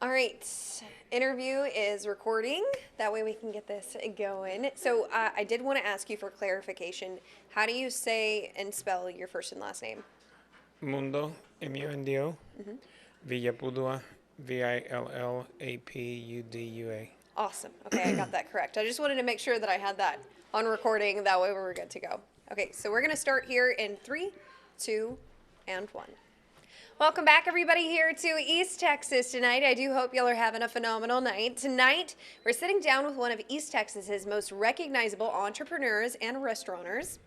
All right, interview is recording. That way we can get this going. So I did want to ask you for clarification. How do you say and spell your first and last name? Mundo, M-U-N-D-O, Hmm. Villapudua, Villapudua. Awesome. Okay, I got that correct. I just wanted to make sure that I had that on recording. That way we were good to go. Okay, so we're going to start here in three, two, and one. Welcome back, everybody, here to East Texas tonight. I do hope y'all are having a phenomenal night. Tonight, we're sitting down with one of East Texas's most recognizable entrepreneurs and restaurateurs,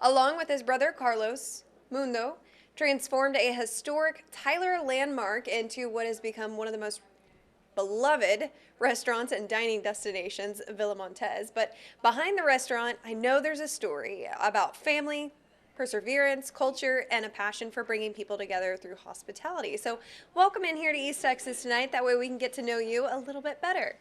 along with his brother Carlos Mundo, transformed a historic Tyler landmark into what has become one of the most beloved restaurants and dining destinations, Villa Montez. But behind the restaurant, I know there's a story about family, perseverance, culture, and a passion for bringing people together through hospitality. So welcome in here to East Texas tonight. That way we can get to know you a little bit better.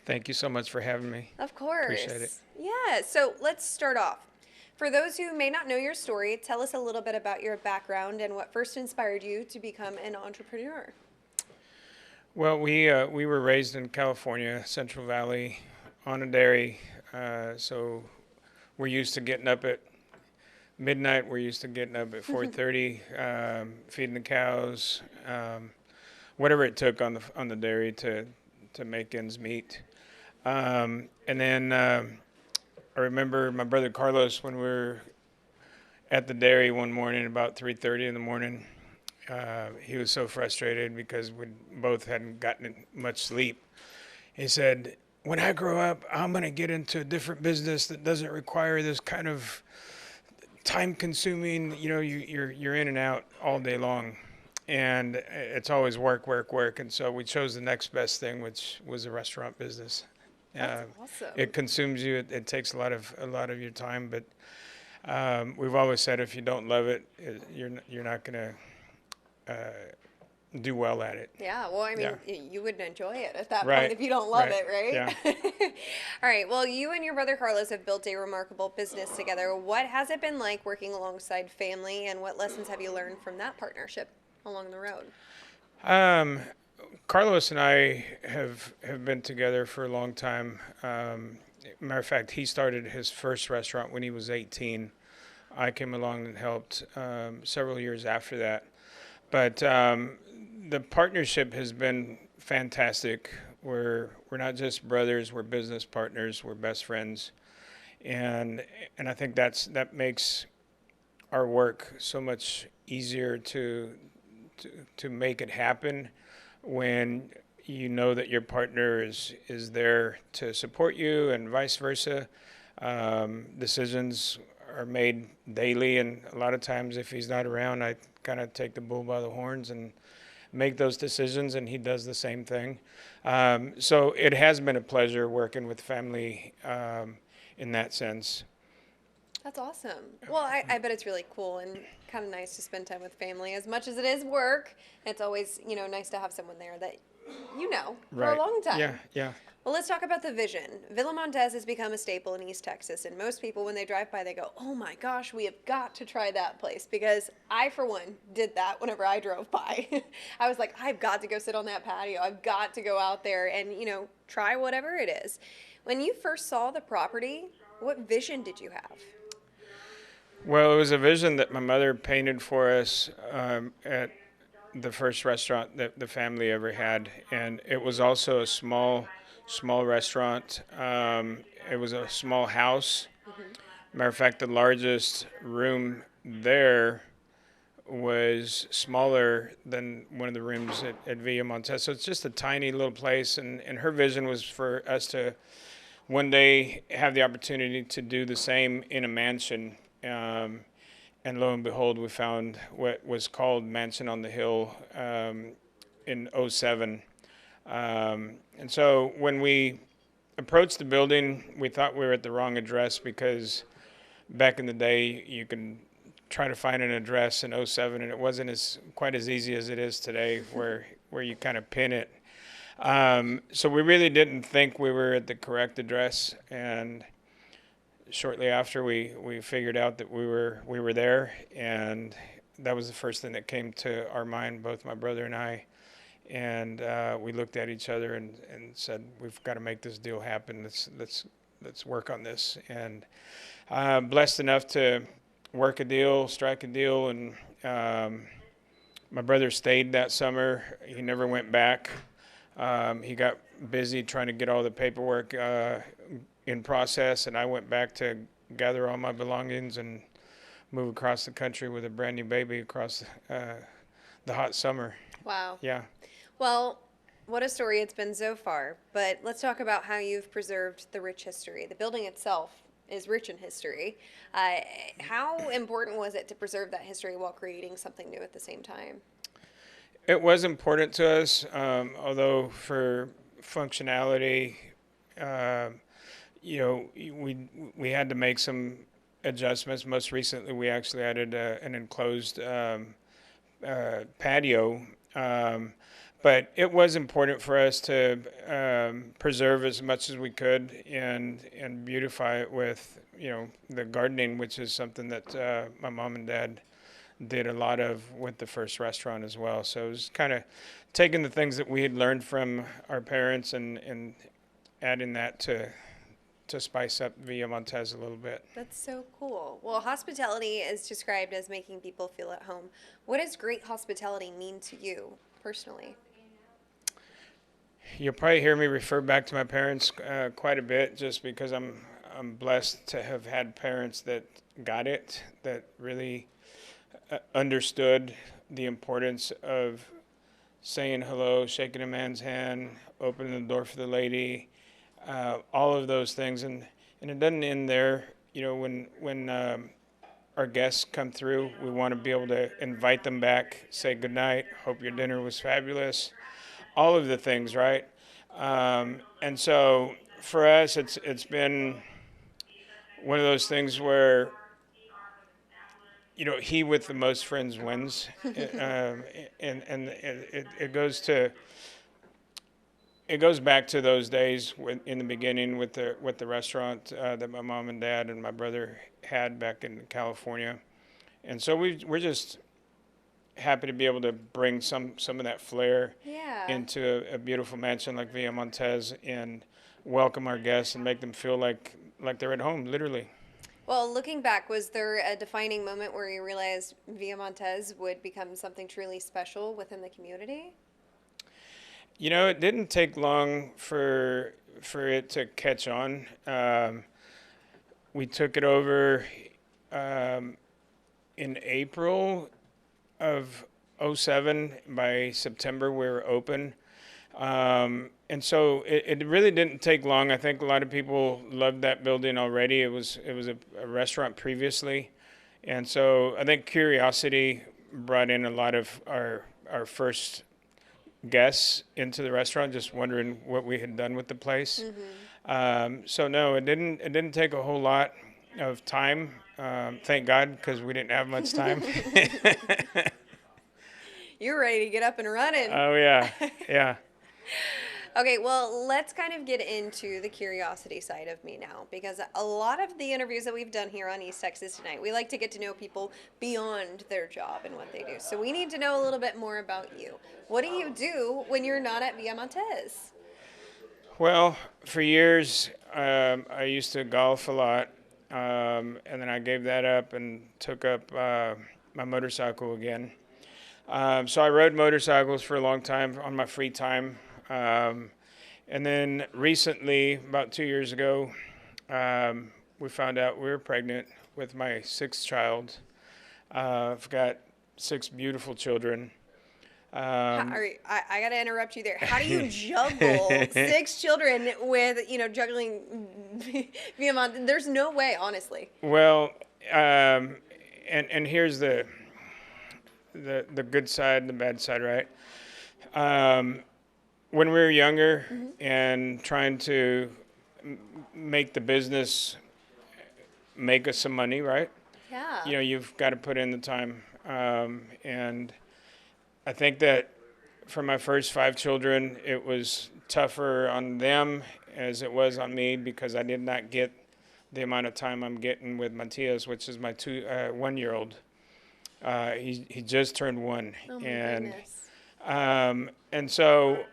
Thank you so much for having me. Of Appreciate it. course. Yeah, so let's start off. For those who may not know your story, tell us a little bit about your background and what first inspired you to become an entrepreneur. Well, we were raised in California, Central Valley, on a dairy, so we're used to getting up at midnight. We're used to getting up at 4:30, feeding the cows, whatever it took on the dairy to make ends meet. And then I remember my brother Carlos when we were at the dairy one morning about 3:30 in the morning. He was so frustrated because we both hadn't gotten much sleep. He said, "When I grow up, I'm going to get into a different business that doesn't require this kind of time-consuming. You're in and out all day long, and it's always work, work, work." And so we chose the next best thing, which was a restaurant business. That's awesome. It consumes you. It takes a lot of your time, but we've always said if you don't love it, you're not going to do well at it. Yeah, well, I mean, Yeah. you wouldn't enjoy it at that point Right. if you don't love Right. it, right? Yeah. All right, well, you and your brother Carlos have built a remarkable business together. What has it been like working alongside family, and what lessons have you learned from that partnership along the road? Um, Carlos and I have been together for a long time. Matter of fact, he started his first restaurant when he was 18. I came along and helped several years after that. But the partnership has been fantastic. We're not just brothers; we're business partners. We're best friends, and I think that makes our work so much easier to make it happen when you know that your partner is there to support you and vice versa. Decisions are made daily, and a lot of times if he's not around, I kind of take the bull by the horns and make those decisions, and he does the same thing. So it has been a pleasure working with family in that sense. That's awesome. Well, I bet it's really cool and kind of nice to spend time with family. As much as it is work, it's always, nice to have someone there that for a Right. long time. Yeah, yeah. Well, let's talk about the vision. Villa Montez has become a staple in East Texas, and most people, when they drive by, they go, "Oh my gosh, we have got to try that place." Because I, for one, did that whenever I drove by. I was like, I've got to go sit on that patio. I've got to go out there and, try whatever it is. When you first saw the property, what vision did you have? Well, it was a vision that my mother painted for us at the first restaurant that the family ever had, and it was also a small restaurant. It was a small house. Matter of fact, the largest room there was smaller than one of the rooms at Villa Montez. So it's just a tiny little place, and her vision was for us to one day have the opportunity to do the same in a mansion. And lo and behold, we found what was called Mansion on the Hill in '07. And so when we approached the building, we thought we were at the wrong address because back in the day, you can try to find an address in '07, and it wasn't quite as easy as it is today, where you kind of pin it. So we really didn't think we were at the correct address, and shortly after we figured out that we were there, and that was the first thing that came to our mind, both my brother and I. and we looked at each other and said, we've got to make this deal happen. Let's work on this. And blessed enough to work a deal, strike a deal, and my brother stayed that summer. He never went back. He got busy trying to get all the paperwork in process, and I went back to gather all my belongings and move across the country with a brand new baby across the hot summer. Wow. Yeah. Well, what a story it's been so far. But let's talk about how you've preserved the rich history. The building itself is rich in history. How important was it to preserve that history while creating something new at the same time? It was important to us, although for functionality, we had to make some adjustments. Most recently, we actually added an enclosed patio. But it was important for us to preserve as much as we could and beautify it with, the gardening, which is something that my mom and dad did a lot of with the first restaurant as well. So it was kind of taking the things that we had learned from our parents and adding that to spice up Villa Montez a little bit. That's so cool. Well, hospitality is described as making people feel at home. What does great hospitality mean to you personally? You'll probably hear me refer back to my parents quite a bit, just because I'm blessed to have had parents that got it, that really understood the importance of saying hello, shaking a man's hand, opening the door for the lady, all of those things. And it doesn't end there. When our guests come through, we want to be able to invite them back, say good night, hope your dinner was fabulous, all of the things, right? And so for us, it's been one of those things where, he with the most friends wins. And it goes back to those days in the beginning with the restaurant that my mom and dad and my brother had back in California. And so we're just happy to be able to bring some of that flair into a beautiful mansion like Villa Montez and welcome our guests and make them feel like they're at home, literally. Well, looking back, was there a defining moment where you realized Villa Montez would become something truly special within the community? It didn't take long for it to catch on. We took it over in April of '07. By September, we were open. And so it really didn't take long. I think a lot of people loved that building already. It was a restaurant previously. And so I think curiosity brought in a lot of our first guests into the restaurant, just wondering what we had done with the place. Mm-hmm. So no, it didn't take a whole lot of time. Thank God, because we didn't have much time. You're ready to get up and running. Oh yeah, yeah. Okay, well, let's kind of get into the curiosity side of me now, because a lot of the interviews that we've done here on East Texas Tonight, we like to get to know people beyond their job and what they do. So we need to know a little bit more about you. What do you do when you're not at Villa Montez? Well, for years, I used to golf a lot, and then I gave that up and took up my motorcycle again. So I rode motorcycles for a long time on my free time. And then recently, about 2 years ago, we found out we were pregnant with my sixth child. I've got 6 beautiful children. I got to interrupt you there. How do you juggle 6 children with, juggling Villa Montez? There's no way, honestly. Well, and here's the good side and the bad side, right? When we were younger mm-hmm. and trying to make the business make us some money, right? Yeah. You've got to put in the time. And I think that for my first 5 children, it was tougher on them as it was on me, because I did not get the amount of time I'm getting with Matias, which is my 1-year-old. He just turned 1. Oh my and goodness. And so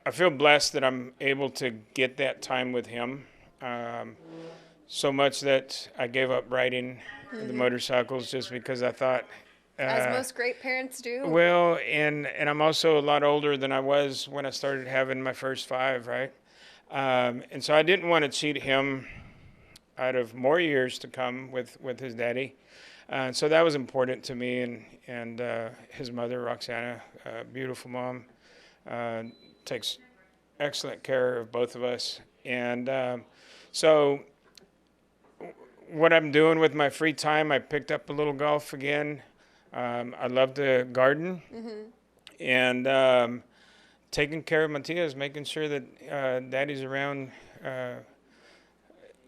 I feel blessed that I'm able to get that time with him. Um, so much that I gave up riding the motorcycles just because I thought, As uh, most great parents do. well, and I'm also a lot older than I was when I started having my first five, right? And so I didn't want to cheat him out of more years to come with his daddy. So that was important to me, and his mother, Roxana, beautiful mom, uh, takes excellent care of both of us. And so what I'm doing with my free time, I picked up a little golf again. I love to garden, and taking care of Matias, making sure that Daddy's around uh,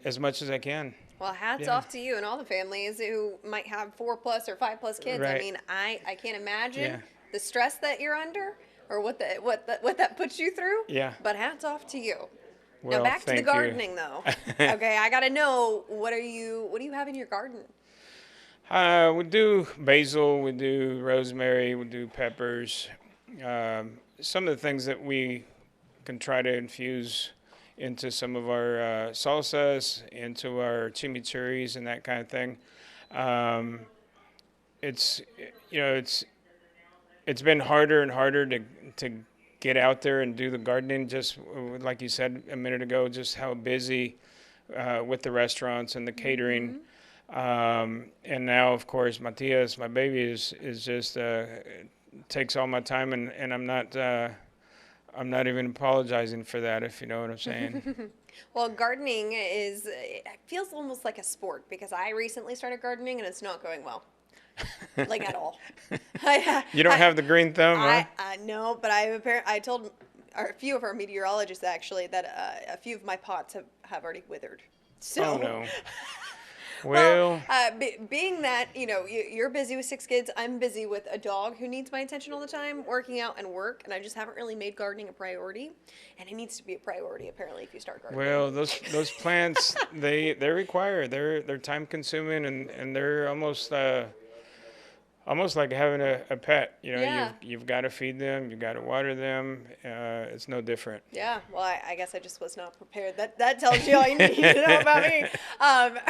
as much as I can. Well, hats Yeah. off to you and all the families who might have 4+ or 5+ kids. I Right. mean, I can't imagine Yeah. the stress that you're under or what that puts you through. Yeah. But hats off to you. Now Well, back to the thank you. gardening though. Okay, I gotta know what do you have in your garden? We do basil, we do rosemary, we do peppers. Some of the things that we can try to infuse into some of our salsas, into our chimichurris, and that kind of thing. Um, it's it's been harder and harder to get out there and do the gardening. Just like you said a minute ago, just how busy with the restaurants and the catering. And now, of course, Matias, my baby, is just takes all my time, and I'm not even apologizing for that, if you know what I'm saying. Well, gardening it feels almost like a sport because I recently started gardening and it's not going well. Like at all. You don't have the green thumb, huh? I no, but I told a few of our meteorologists actually that a few of my pots have already withered. So, Oh no. Well, being that you're busy with 6 kids, I'm busy with a dog who needs my attention all the time, working out and work, and I just haven't really made gardening a priority, and it needs to be a priority apparently if you start gardening. well, those plants they require they're time consuming, and they're almost like having a pet. You know, Yeah. you've got to feed them, you've got to water them. It's no different. Yeah, well, I guess I just was not prepared. That tells you all you need to know about me.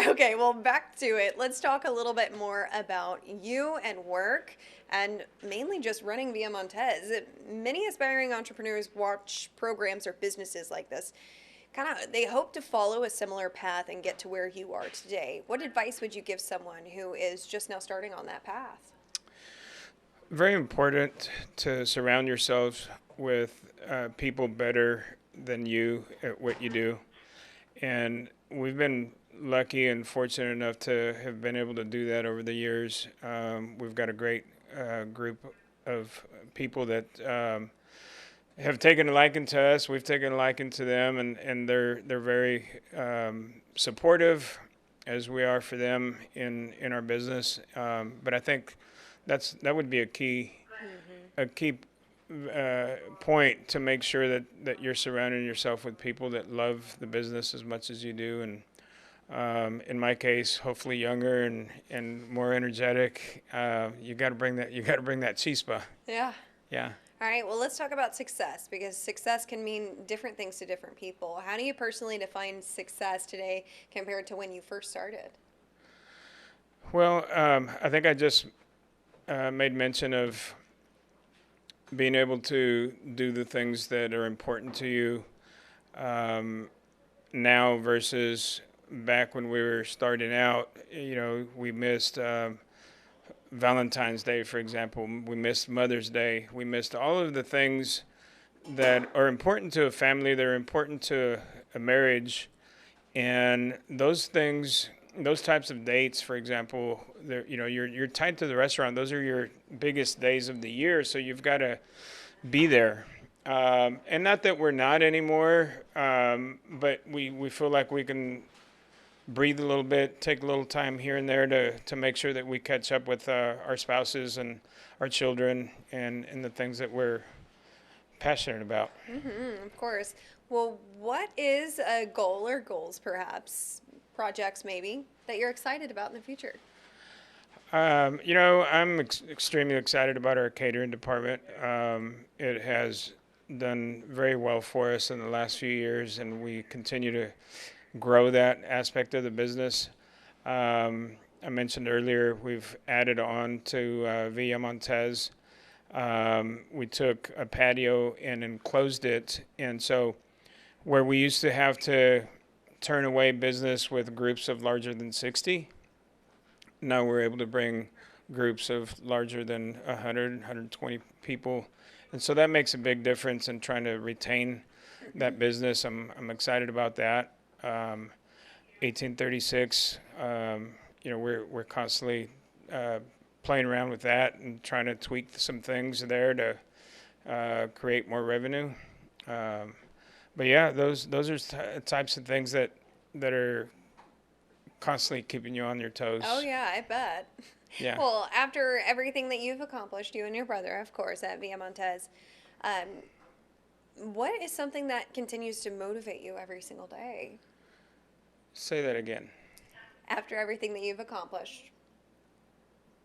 Okay, well, back to it. Let's talk a little bit more about you and work, and mainly just running Villa Montez. Many aspiring entrepreneurs watch programs or businesses like this. They hope to follow a similar path and get to where you are today. What advice would you give someone who is just now starting on that path? Very important to surround yourselves with people better than you at what you do. And we've been lucky and fortunate enough to have been able to do that over the years. We've got a great group of people that have taken a liking to us. We've taken a liking to them, and they're very supportive, as we are for them in our business. But I think that would be a key point to make sure that you're surrounding yourself with people that love the business as much as you do, and in my case, hopefully younger and more energetic. You got to bring that chispa. Yeah. Yeah. All right, well, let's talk about success because success can mean different things to different people. How do you personally define success today compared to when you first started? Well, I think I just made mention of being able to do the things that are important to you now versus back when we were starting out. You know, we missed Valentine's Day, for example. We missed Mother's Day. We missed all of the things that are important to a family, that are important to a marriage. And those things, those types of dates, for example, you're tied to the restaurant. Those are your biggest days of the year, so you've got to be there. And not that we're not anymore, but we feel like we can breathe a little bit, take a little time here and there to make sure that we catch up with our spouses and our children and the things that we're passionate about. Mm-hmm, of course. Well, what is a goal or goals, perhaps, projects maybe, that you're excited about in the future? I'm extremely excited about our catering department. It has done very well for us in the last few years, and we continue to grow that aspect of the business. I mentioned earlier we've added on to Villa Montez. We took a patio and enclosed it, and so where we used to have to turn away business with groups of larger than 60, now we're able to bring groups of larger than 100, 120 people. And so that makes a big difference in trying to retain that business. I'm excited about that. 1836, we're constantly playing around with that and trying to tweak some things there to create more revenue. But yeah, those are types of things that are constantly keeping you on your toes. Oh yeah, I bet. Yeah. Well, after everything that you've accomplished, you and your brother, of course, at Villa Montez, um, what is something that continues to motivate you every single day? Say that again. After everything that you've accomplished,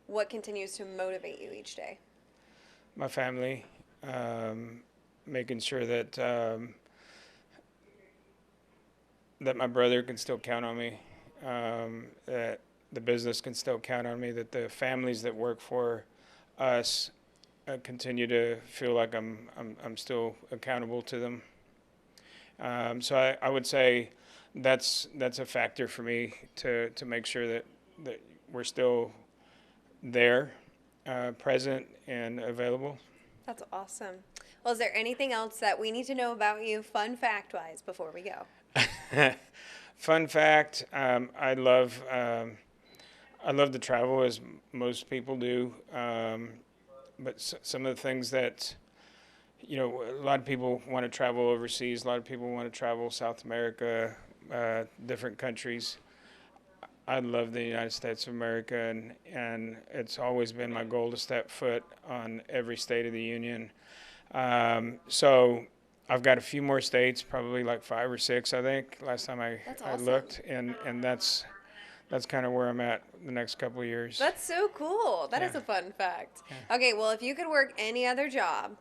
what continues to motivate you each day? My family, making sure that that my brother can still count on me, that the business can still count on me, that the families that work for us continue to feel like I'm still accountable to them. So I would say that's a factor for me to make sure that we're still there, present and available. That's awesome. Well, is there anything else that we need to know about you, fun fact-wise, before we go? Fun fact: I love to travel, as most people do. But some of the things that a lot of people want to travel overseas. A lot of people want to travel South America, different countries. I love the United States of America, and it's always been my goal to step foot on every state of the union. So I've got a few more states, probably like 5 or 6, I think, last time I looked, and that's kind of where I'm at the next couple of years. That's so cool. That is Yeah. a fun fact. Yeah. Okay, well, if you could work any other job,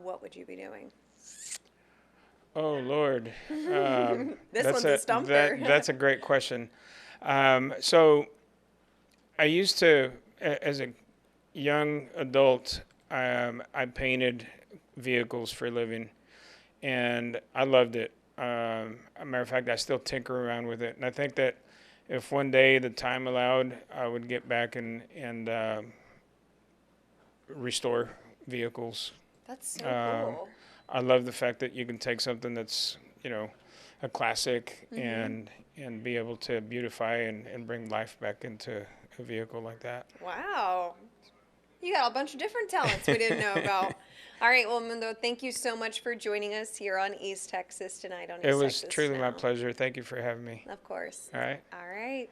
what would you be doing? Oh Lord, This one's a stumper. That's a great question. So I used to, as a young adult, I painted vehicles for a living, and I loved it. A matter of fact, I still tinker around with it, and I think that if one day the time allowed, I would get back and restore vehicles. That's so cool. I love the fact that you can take something that's a classic and be able to beautify and bring life back into a vehicle like that. Wow. You got a bunch of different talents we didn't know about. All right, well, Mundo, thank you so much for joining us here on East Texas tonight on East It was Texas truly my Now. pleasure. Thank you for having me. Of course. All right. All right.